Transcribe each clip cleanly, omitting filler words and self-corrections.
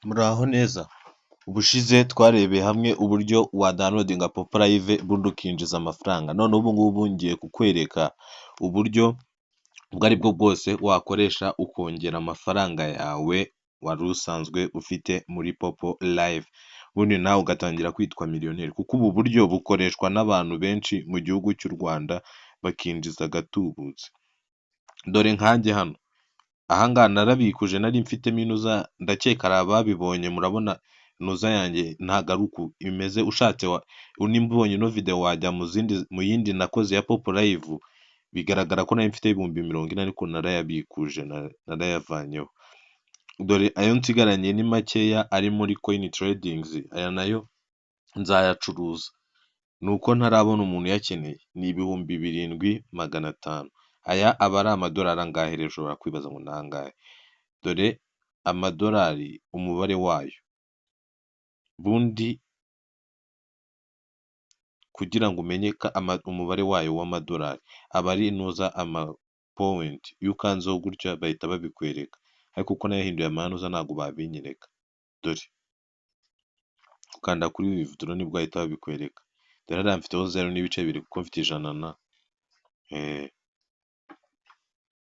Muraho neza, ubushize twarebeye hamwe uburyo wa downloadinga Popalive ubundi ukinjiza amafaranga, none ubu ngubu ngiye kukwereka uburyo ubwo ari bwo bwose wakoresha ukongera amafaranga yawe wari usanzwe ufite muri Popalive, ubundi nawe ugatangira kwitwa miliyoneri, kuko ubu buryo bukoreshwa n'abantu benshi mu gihugu cy'u Rwanda bakinjiza agatubutse. Dore nkanjye hano, aha ngaha narabikuje nari mfitemo inuza, ndakeka hari ababibonye, murabona inuza yanjye ntabwo ari uku imeze, ushatse nimba ubonye ino video wajya mu yindi nakoze ya Popalive, bigaragara ko nari mfite ibihumbi 40 ariko narayabikuje narayavanyeho. Dore ayo nsigaranye ni makeya ari muri coin tradings, aya nayo nzayacuruza, ni uko ntarabona umuntu uyakeneye, ni 7,500. Aya aba ari amadolari angahe rero ushobora kwibaza ngo ni angahe? Dore amadolari umubare wayo, bundi kugira ngo umenye umubare wayo w'amadolari aba ari inuza point, iyo ukanzeho gutya bahita babikwereka, ariko uko nayahinduye amanuza ntabwo babinyereka. Dore ukanda kuri withdraw nibwo bahita babikwereka. Dore hariya mfiteho 0.2 kuko mfite 100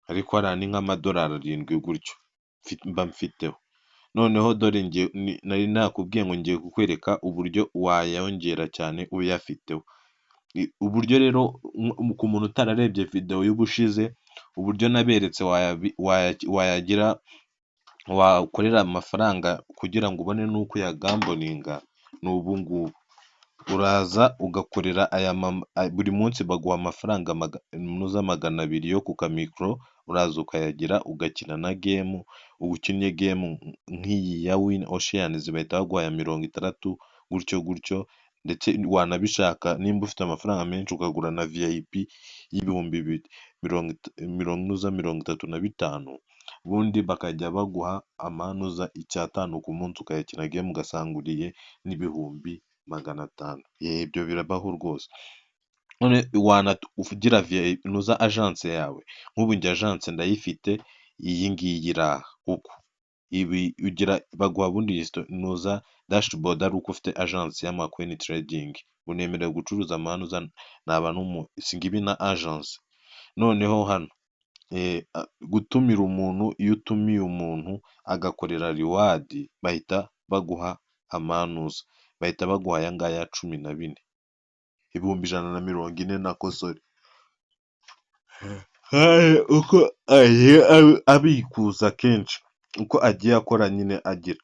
ariko hariya ni nk'amadolari 7 gutyo mba mfiteho. Noneho dore nari nakubwiye ngo ngiye kukwereka uburyo wayongera cyane uyafiteho. Uburyo rero ku muntu utararebye video y'ubushize, uburyo naberetse wakorera amafaranga kugira ngo ubone n'uko uyagamboninga ni ubu ngubu. Uraza ugakorera buri munsi baguha amafaranga 200 yo ku kamikoro, uraza ukayagira ugakina na game, ukinnye game nk'iyi ya Win Oceans bahita baguha 60 gutyo gutyo, ndetse wanabishaka nimba ufite amafaranga menshi ukagura na VIP y'ibihumbi 35, ubundi bakajya baguha amanuza 5 ku munsi, ukayakina game ugasanga uriye n'ibihumbi 500. Ibyo birabaho rwose. None ugira nuza agence yawe, nk'ubu njye agence ndayifite, iyi ngiyi iraha uko ibi baguha bundi nuza dashboard ari uko ufite agence y'ama coin trading, unemerewe gucuruza amanuza, naba singibi na agence. Noneho hano gutumira umuntu, iyo utumiye umuntu agakorera reward bahita baguha amanuza, bahita baguha aya ngaya 14 ibihumbi 140 nakosore. Uko agiye abikuza kenshi, uko agiye akora nyine agira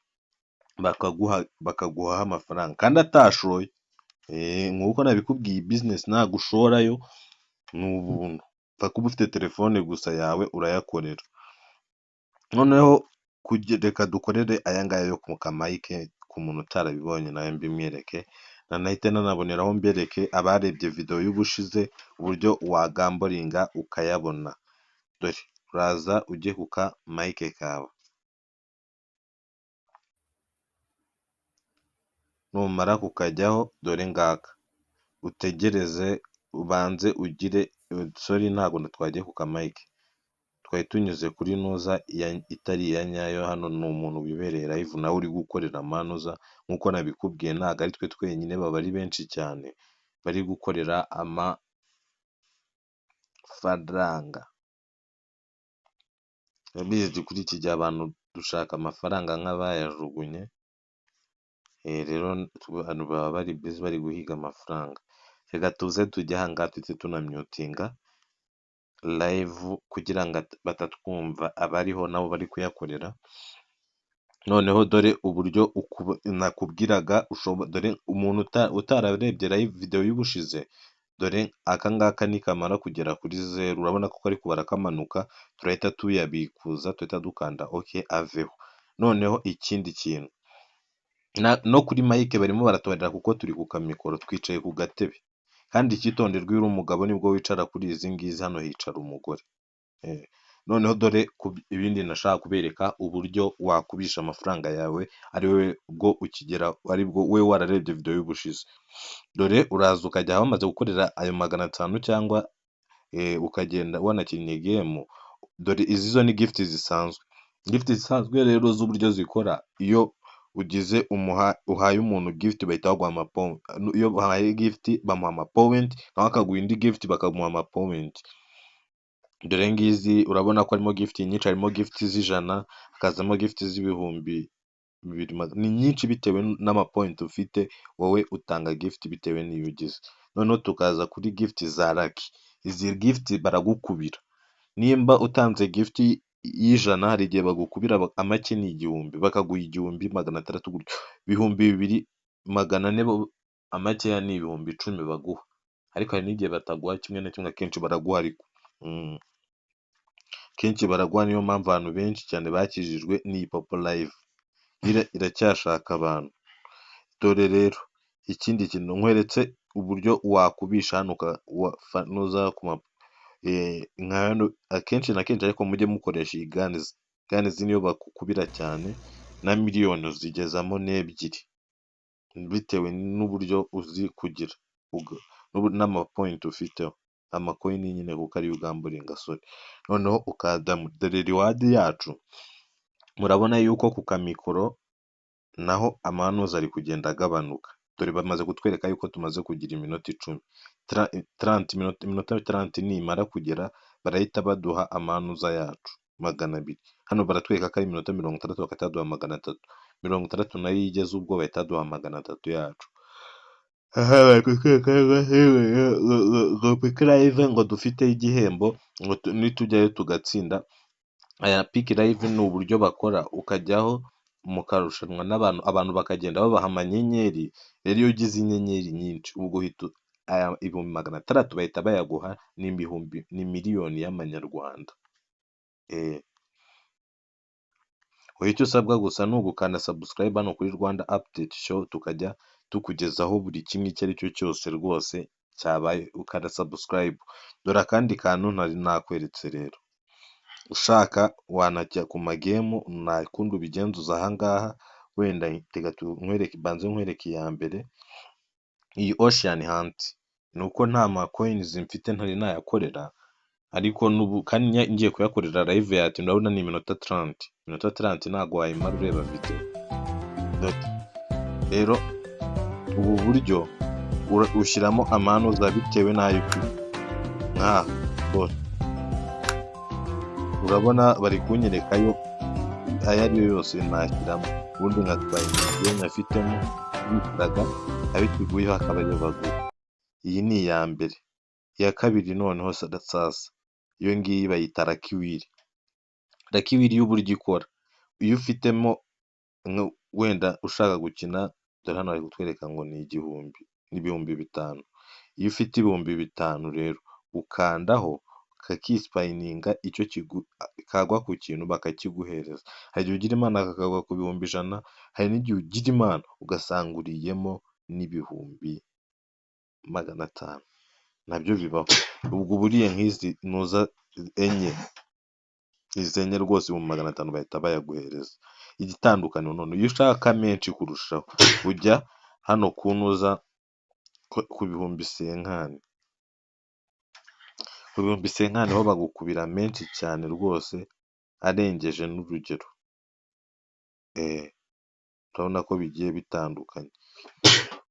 bakaguha amafaranga kandi atashoye. Nk'uko nabikubwiye business ntabwo ushorayo, ni ubuntu, upfa kuba ufite telefone gusa yawe urayakorera. Noneho reka dukorere aya ngaya yo ku kamike ku muntu utarabibonye nawe mbimwereke, nanahite nanaboneraho mbereke abarebye video y'ubushize uburyo wagamboringa ukayabona. Dore uraza ujye ku kamike kawe, numara kukajyaho dore ngaka, utegereze ubanze ugire ntabwo twagiye ku kamike, twari tunyuze kuri nuza itari iya nyayo. Hano ni umuntu wibereye live nawe uri gukorera amanuza, nk'uko nabikubwiye ntabwo ari twe twenyine, baba ari benshi cyane bari gukorera amafaranga. Urabizi kuri iki gihe abantu dushaka amafaranga nk'abayajugunye, rero abantu baba bari busy bari guhiga amafaranga. Reka tuze tujye aha ngaha tuhite tunamyutinga live kugira ngo batatwumva abariho nabo bari kuyakorera. Noneho dore uburyo nakubwiraga, dore umuntu utararebye live video y'ubushize, dore aka ngaka nikamara kugera kuri 0, urabona ko kari kubara kamanuka, turahita tuyabikuza, tuhita dukanda OK aveho. Noneho ikindi kintu, no kuri mike barimo baratubarira kuko turi ku kamikoro, twicaye ku gatebe, kandi icyitonderwa iyo uri umugabo nibwo wicara kuri izi ngizi, hano hicara umugore. Noneho dore ibindi nashaka kubereka, uburyo wakubisha amafaranga yawe ari wowe bwo ukigera, ari bwo we wararebye video y'ubushize. Dore uraza ukajya aho bamaze gukorera ayo 500 cyangwa ukagenda wanakinnye game. Dore izi zo ni gift zisanzwe, Gift zisanzwe rero z'uburyo zikora, iyo uhaye umuntu gift bahita baguha amapoint, iyo bahaye gift bamuha amapoint, nawe akaguha indi gift bakamuha amapoint. Dore ngizi urabona ko harimo gift nyinshi, harimo gift z'ijana, hakazamo gift z'ibihumbi bibiri, ni nyinshi bitewe n'amapoint ufite, wowe utanga gift bitewe n'iyo ugize. Noneho tukaza kuri gift za Lucky, izi gift baragukubira, nimba utanze gift y'ijana hari igihe bagukubira amake ni igihumbi, bakaguha igihumbi magana atandatu gutyo, ibihumbi bibiri magana ane, amakeya ni ibihumbi icumi baguha, ariko hari n'igihe bataguha kimwe na kimwe, akenshi baraguha ariko kenshi baraguha, niyo mpamvu abantu benshi cyane bakijijwe n'iyi Popo Live, iracyashaka abantu. Dore rero ikindi kintu nkweretse uburyo wakubisha hano nuza akenshi na kenshi, ariko mujye mukoresha iyi ganizi niyo bakukubira cyane, na miliyoni uzigezamo n'ebyiri bitewe n'uburyo uzi kugira n'amapoint ufiteho, amakoini nyine kuko ariyo ugamburinga sorry. Noneho ukaza dore reward yacu, murabona yuko ku kamikoro naho amanuza ari kugenda agabanuka, dore bamaze kutwereka yuko tumaze kugira iminota 10, iminota 30 nimara kugera barahita baduha amanuza yacu 200. Hano baratwereka ko ari iminota 60 bagahita baduha 300, 60 nayo iyo igeze ubwo bahita baduha 300 yacu. Aha bari kutwereka ngo Pick Live ngo dufiteho igihembo, ngo nitujyayo tugatsinda. Aya Pick Live ni uburyo bakora, ukajyaho mukarushanwa n'abantu, abantu bakagenda babaha amanyenyeri, rero iyo ugize inyenyeri nyinshi ubwo uhita ibihumbi 600 bahita bayaguha, ni miliyoni y'amanyarwanda. Icyo usabwa gusa ni ugukanda subscribe hano kuri Rwanda Update Show, tukajya tukugezaho buri kimwe icyo ari cyo cyose rwose cyabaye, ukanda subscribe. Dore akandi kantu ntari nakweretse rero, ushaka wanajya ku magemu, nta kundi ubigenzuza aha ngaha, wenda tega banze nkwereke iya mbere, iyi Ocean Hunt, ni uko nta macoins mfite ntari nayakorera, ariko kandi ngiye kuyakorera live yati, ndabona ni iminota 30 ntabwo wayimara ureba video. Rero ubu buryo ushyiramo amanuza bitewe n'ayo ufite, urabona bari kunyerekayo ayo ariyo yose nashyiramo, ubundi nkatwaye iyo nyafitemo bitaga abiteguyeho akaba ariyo baguha. Iyi ni iya mbere. Iya kabiri noneho sasa, iyo ngiyi bayita Lucky Wheel. Lucky Wheel y'uburyo ikora, iyo ufitemo wenda ushaka gukina, dore hano bari kutwereka ngo ni ibihumbi 5. Iyo ufite ibihumbi 5 rero ukandaho kakispininga, icyo kagwa ku kintu bakakiguhereza. Hari igihe ugira imana kakagwa ku bihumbi 100, hari n'igihe ugira imana ugasanga uriyemo n'ibihumbi 500, nabyo bibaho. Ubwo buriye nk'izi nuza enye, izi enye rwose mu 500 bahita bayaguhereza. Igitandukanye none, iyo ushaka menshi kurushaho ujya hano kunuza ku bihumbi 50, ku bihumbi 50 ho bagukubira menshi cyane rwose, arengeje n'urugero. Urabona ko bigiye bitandukanye.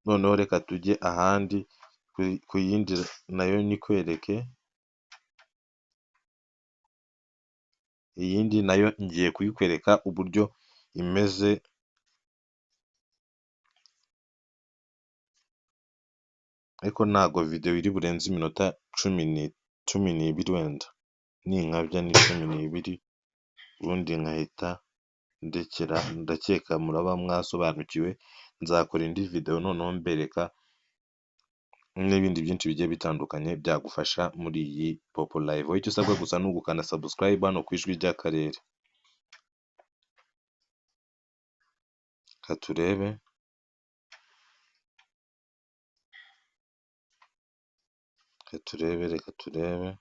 Noneho reka tujye ahandi ku yindi nayo nikwereke, iyindi nayo ngiye kuyikwereka uburyo imeze, ariko ntago video iri burenze iminota 12, wenda ninkabya ni 12, ubundi nkahita ndekera. Ndakeka muraba mwasobanukiwe, nzakora indi video noneho mbereka n'ibindi byinshi bigiye bitandukanye byagufasha muri iyi Popo Live. Wowe icyo usabwa gusa ni ugukanda subscribe hano ku Ijwi ry'Akarere. Reka turebe.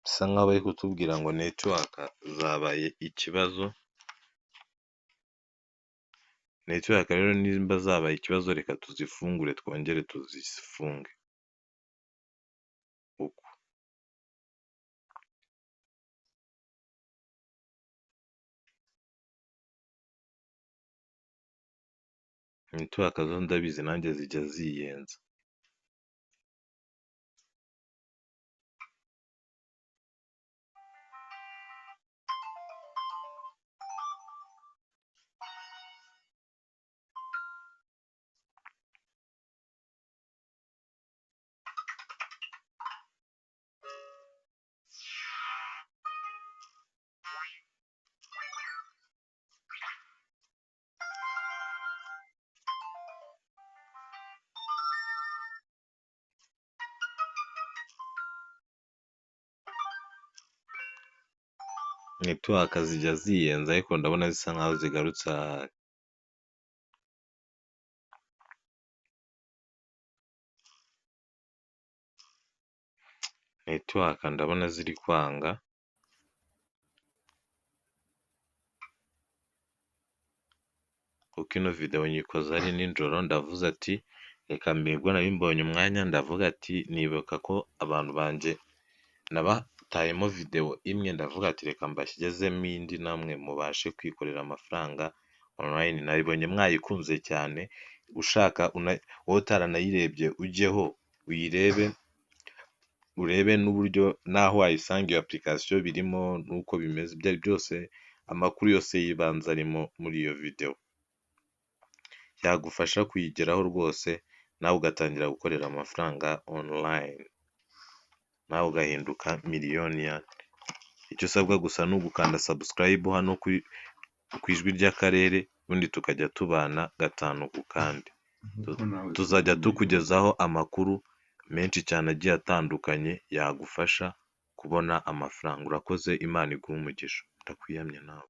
Bisa nkaho bari kutubwira ngo network zabaye ikibazo. Network rero nimba zabaye ikibazo, reka tuzifungure twongere tuzifunge. Network zo ndabizi nanjye zijya ziyenza. Network zijya ziyenza ariko ndabona zisa nkaho zigarutse ahari. Network ndabona ziri kwanga. Kuko ino video nyikoze ari nijoro ndavuze ati reka mbibwo nari mbonye umwanya ndavuga ati nibuka ko abantu banje nabatayemo video imwe ndavuga ati reka mbashyizemo indi namwe mubashe kwikorera amafaranga online. Nabibonye mwayikunze cyane, ushaka wowe utaranayirebye ujyeho uyirebe, urebe n'uburyo n'aho wayisanga iyo application birimo n'uko bimeze, ibyo ari byose amakuru yose y'ibanze arimo muri iyo video. Yagufasha kuyigeraho rwose nawe ugatangira gukorera amafaranga online, nawe ugahinduka miliyoniyari. Icyo usabwa gusa ni ugukanda subscribe hano ku ijwi ry'akarere, ubundi tukajya tubana gatanu ku kandi. Tuzajya tukugezaho amakuru menshi cyane agiye atandukanye yagufasha kubona amafaranga. Urakoze, Imana iguhe umugisha. Ndakwiyamye nawe.